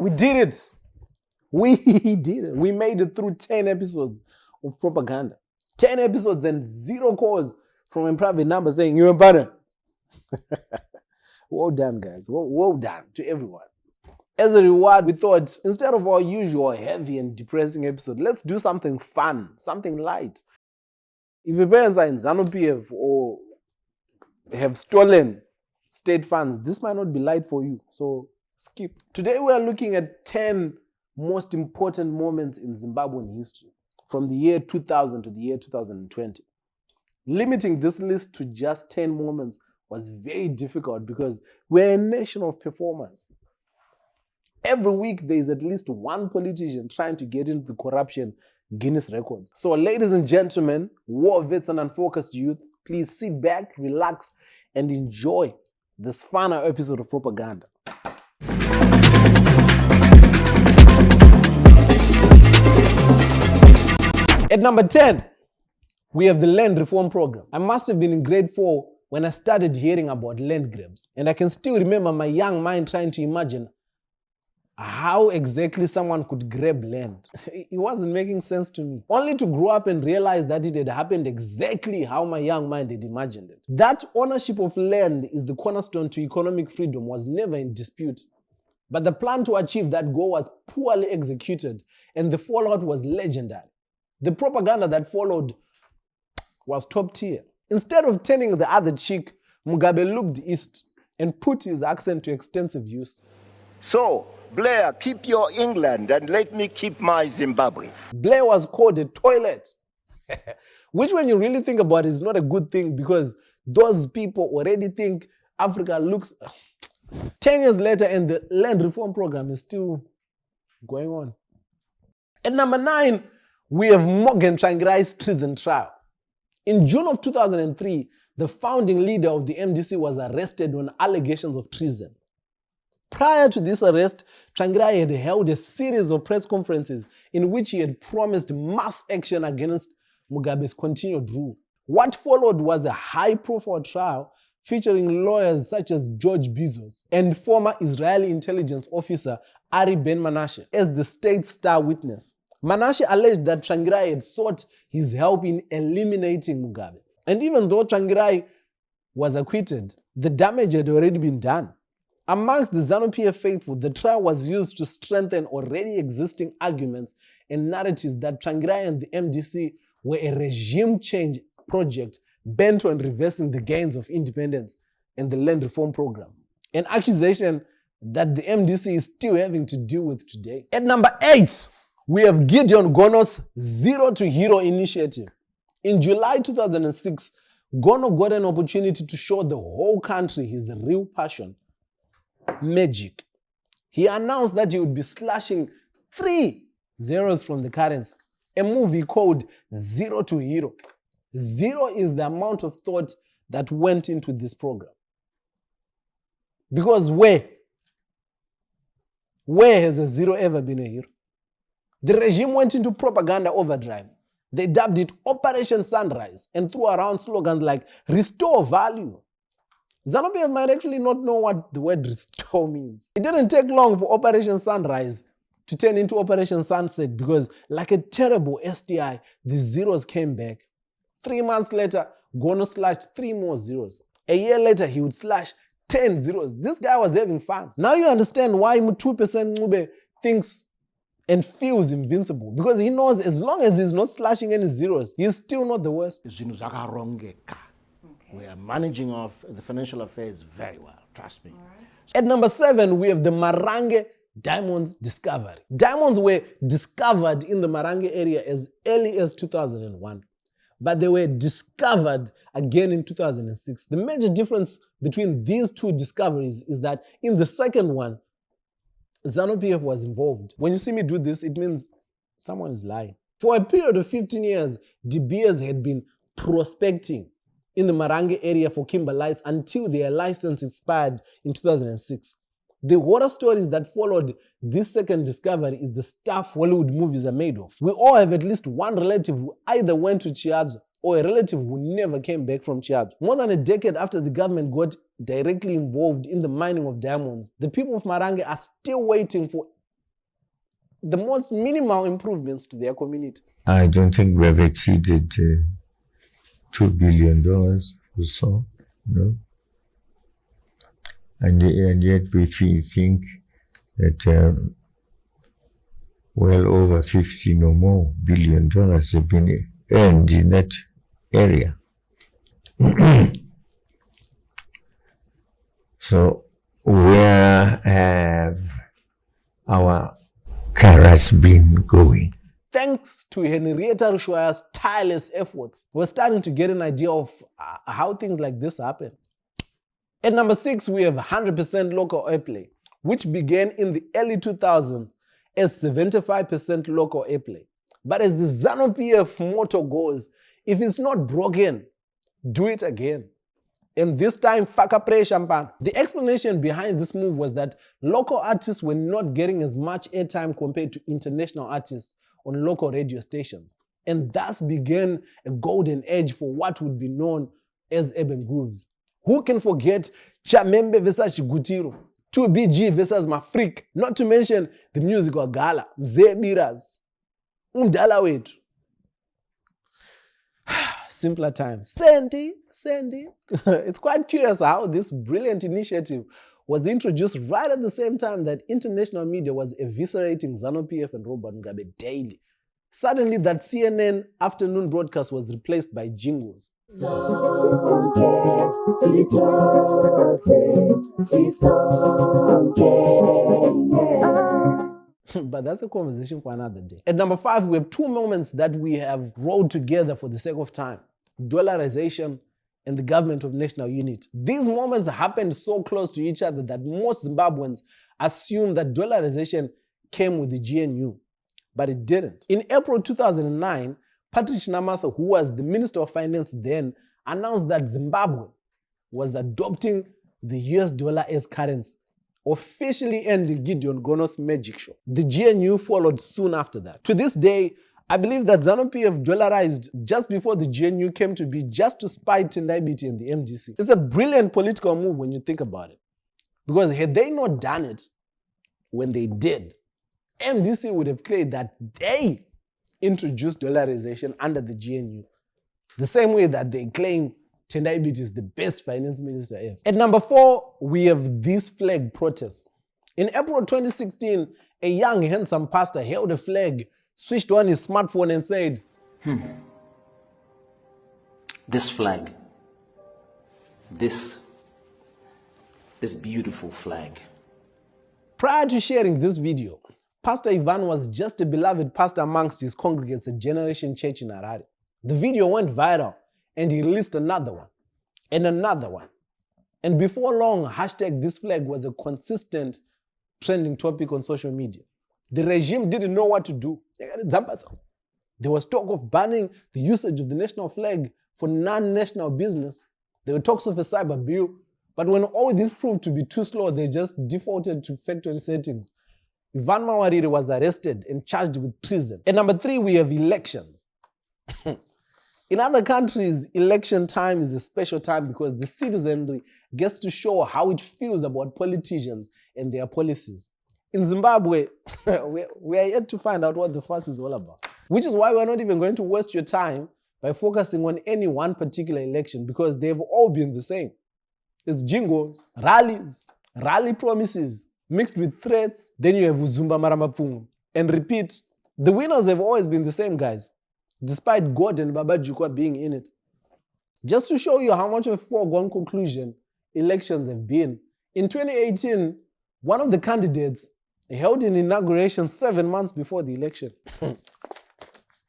We did it. We did it. We made it through 10 episodes of Propaganda. 10 episodes and 0 calls from a private number saying, you're a better. Well done, guys. Well done to everyone. As a reward, we thought, instead of our usual heavy and depressing episode, let's do something fun, something light. If your parents are in ZANU-PF or have stolen state funds, this might not be light for you, so skip. Today we are looking at 10 most important moments in Zimbabwean history from the year 2000 to the year 2020. Limiting this list to just 10 moments was very difficult because we're a nation of performers. Every week there is at least one politician trying to get into the Corruption Guiness Records. So ladies and gentlemen, war vets and unfocused youth, please sit back, relax, and enjoy this final episode of Propaganda. At number 10, we have the land reform program. I must have been in grade 4 when I started hearing about land grabs, and I can still remember my young mind trying to imagine how exactly someone could grab land. It wasn't making sense to me. Only to grow up and realize that it had happened exactly how my young mind had imagined it. That ownership of land is the cornerstone to economic freedom was never in dispute. But the plan to achieve that goal was poorly executed, and the fallout was legendary. The propaganda that followed was top tier. Instead of turning the other cheek, Mugabe looked east and put his accent to extensive use. So, Blair, keep your England and let me keep my Zimbabwe. Blair was called a toilet, which when you really think about it is not a good thing because those people already think Africa looks... 10 years later and the land reform program is still going on. At number 9, we have Morgan Tsvangirai's treason trial. In June of 2003, the founding leader of the MDC was arrested on allegations of treason. Prior to this arrest, Tsvangirai had held a series of press conferences in which he had promised mass action against Mugabe's continued rule. What followed was a high-profile trial featuring lawyers such as George Bizos and former Israeli intelligence officer Ari Ben Menashe as the state's star witness. Menashe alleged that Tsvangirai had sought his help in eliminating Mugabe. And even though Tsvangirai was acquitted, the damage had already been done. Amongst the ZANU-PF faithful, the trial was used to strengthen already existing arguments and narratives that Tsvangirai and the MDC were a regime change project bent on reversing the gains of independence and the land reform program. An accusation that the MDC is still having to deal with today. At number 8, we have Gideon Gono's Zero to Hero initiative. In July 2006, Gono got an opportunity to show the whole country his real passion: magic. He announced that he would be slashing 3 zeros from the currency, a movie called Zero to Hero. 0 is the amount of thought that went into this program. Because where has a 0 ever been a hero? The regime went into propaganda overdrive. They dubbed it Operation Sunrise and threw around slogans like restore value. ZANU-PF might actually not know what the word restore means. It didn't take long for Operation Sunrise to turn into Operation Sunset because, like a terrible STI, the zeros came back. 3 months later, Gono slashed 3 more zeros. A year later, he would slash 10 zeros. This guy was having fun. Now you understand why 2% Mugabe thinks and feels invincible. Because he knows as long as he's not slashing any zeros, he's still not the worst. Okay. We are managing the financial affairs very well, trust me. Right. At number 7, we have the Marange Diamonds discovery. Diamonds were discovered in the Marange area as early as 2001, but they were discovered again in 2006. The major difference between these two discoveries is that in the second one, ZANU-PF was involved. When you see me do this, it means someone is lying. For a period of 15 years, De Beers had been prospecting in the Marange area for kimberlites until their license expired in 2006. The horror stories that followed this second discovery is the stuff Hollywood movies are made of. We all have at least one relative who either went to Chiadzo or a relative who never came back from Chiadzo. More than a decade after the government got directly involved in the mining of diamonds, the people of Marange are still waiting for the most minimal improvements to their community. I don't think we have exceeded $2 billion or so, no? And yet we think that well over 15 or more $billion have been earned in that area. So where have our caras been going? Thanks to Henrietta Rushwaya's tireless efforts, we're starting to get an idea of how things like this happen. At number 6, we have 100% local airplay, which began in the early 2000s as 75% local airplay. But as the ZANU-PF motto goes, if it's not broken, do it again. And this time, faka pre champagne. The explanation behind this move was that local artists were not getting as much airtime compared to international artists on local radio stations. And thus began a golden age for what would be known as urban grooves. Who can forget Chamembe versus Chigutiro, 2BG versus Mafrik, not to mention the musical gala, Mzee Biras, Umdala wetu. Simpler times. Sandy. It's quite curious how this brilliant initiative was introduced right at the same time that international media was eviscerating ZANU-PF and Robert Mugabe daily. Suddenly, that CNN afternoon broadcast was replaced by jingles. But that's a conversation for another day. At number 5, we have 2 moments that we have rolled together for the sake of time: dollarization and the government of national unity. These moments happened so close to each other that most Zimbabweans assume that dollarization came with the GNU, but it didn't. In April 2009, Patrick Namasa, who was the Minister of Finance then, announced that Zimbabwe was adopting the US dollar as currency, officially ending Gideon Gono's magic show. The GNU followed soon after that. To this day, I believe that ZANU-PF dollarized just before the GNU came to be, just to spite Tendai Biti and the MDC. It's a brilliant political move when you think about it. Because had they not done it when they did, MDC would have claimed that they introduced dollarization under the GNU. The same way that they claim Tendai Biti is the best finance minister ever. At number 4, we have these flag protests. In April 2016, a young, handsome pastor held a flag, switched on his smartphone and said, This flag, this beautiful flag. Prior to sharing this video, Pastor Ivan was just a beloved pastor amongst his congregants at Generation Church in Harare. The video went viral and he released another one and another one. And before long, #this flag was a consistent trending topic on social media. The regime didn't know what to do. There was talk of banning the usage of the national flag for non-national business. There were talks of a cyber bill. But when all this proved to be too slow, they just defaulted to factory settings. Ivan Mawarire was arrested and charged with treason. At number 3, we have elections. In other countries, election time is a special time because the citizenry gets to show how it feels about politicians and their policies. In Zimbabwe, we are yet to find out what the fuss is all about. Which is why we're not even going to waste your time by focusing on any one particular election, because they've all been the same. It's jingles, rallies, rally promises, mixed with threats. Then you have Uzumba Maramapung. And repeat, the winners have always been the same guys, despite God and Baba Jukwa being in it. Just to show you how much of a foregone conclusion elections have been, in 2018, one of the candidates held an inauguration 7 months before the election.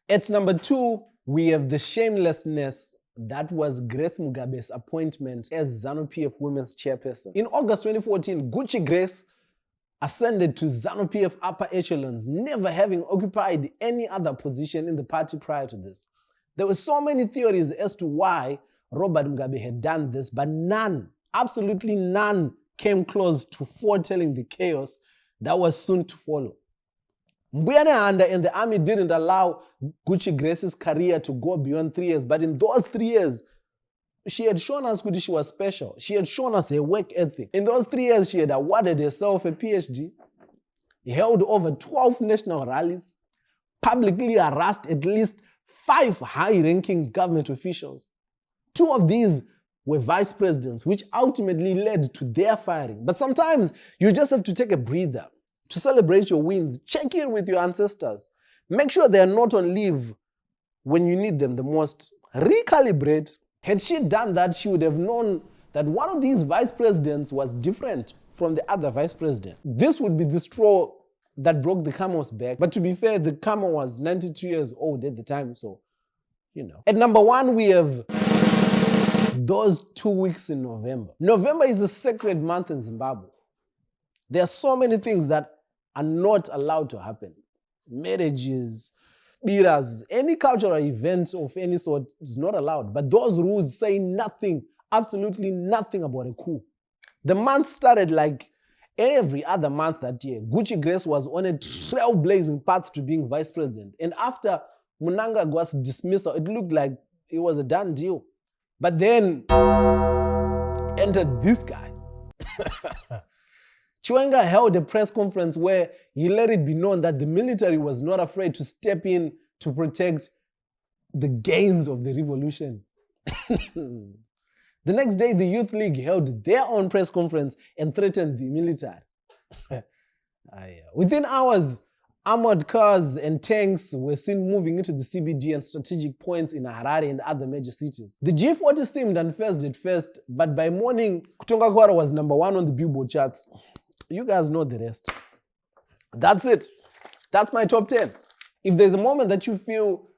At number 2, we have the shamelessness that was Grace Mugabe's appointment as ZANU-PF Women's Chairperson. In August 2014, Gucci Grace ascended to ZANU-PF upper echelons, never having occupied any other position in the party prior to this. There were so many theories as to why Robert Mugabe had done this, but none, absolutely none, came close to foretelling the chaos that was soon to follow. Mbuyane Handa and the army didn't allow Gucci Grace's career to go beyond 3 years, but in those 3 years, she had shown us that she was special. She had shown us her work ethic. In those 3 years, she had awarded herself a PhD. He held over 12 national rallies, publicly harassed at least 5 high-ranking government officials. 2 of these were vice presidents, which ultimately led to their firing. But sometimes you just have to take a breather to celebrate your wins. Check in with your ancestors. Make sure they are not on leave when you need them the most. Recalibrate. Had she done that, she would have known that one of these vice presidents was different from the other vice president. This would be the straw that broke the camel's back. But to be fair, the camel was 92 years old at the time, so, you know. At number 1, we have those 2 weeks in November. November is a sacred month in Zimbabwe. There are so many things that are not allowed to happen. Marriages, biras, any cultural event of any sort is not allowed. But those rules say nothing, absolutely nothing about a coup. The month started like every other month that year. Gucci Grace was on a trailblazing path to being vice president. And after Mnangagwa's dismissal, it looked like it was a done deal. But then entered this guy. Chiwenga held a press conference where he let it be known that the military was not afraid to step in to protect the gains of the revolution. The next day, the Youth League held their own press conference and threatened the military. Within hours, armored cars and tanks were seen moving into the CBD and strategic points in Harare and other major cities. The G40 seemed unfazed at first, but by morning, Kutonga Kwara was number 1 on the Billboard charts. You guys know the rest. That's it. That's my top 10. If there's a moment that you feel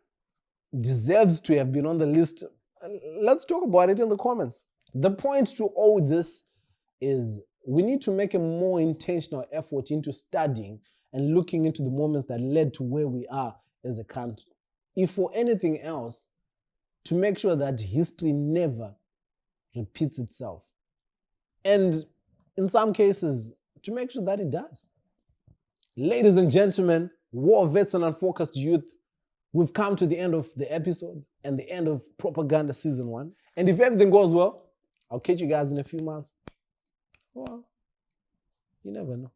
deserves to have been on the list, let's talk about it in the comments. The point to all this is we need to make a more intentional effort into studying and looking into the moments that led to where we are as a country. If for anything else, to make sure that history never repeats itself. And in some cases, to make sure that it does. Ladies and gentlemen, war vets and unfocused youth, we've come to the end of the episode and the end of Properganda Season 1. And if everything goes well, I'll catch you guys in a few months. Well, you never know.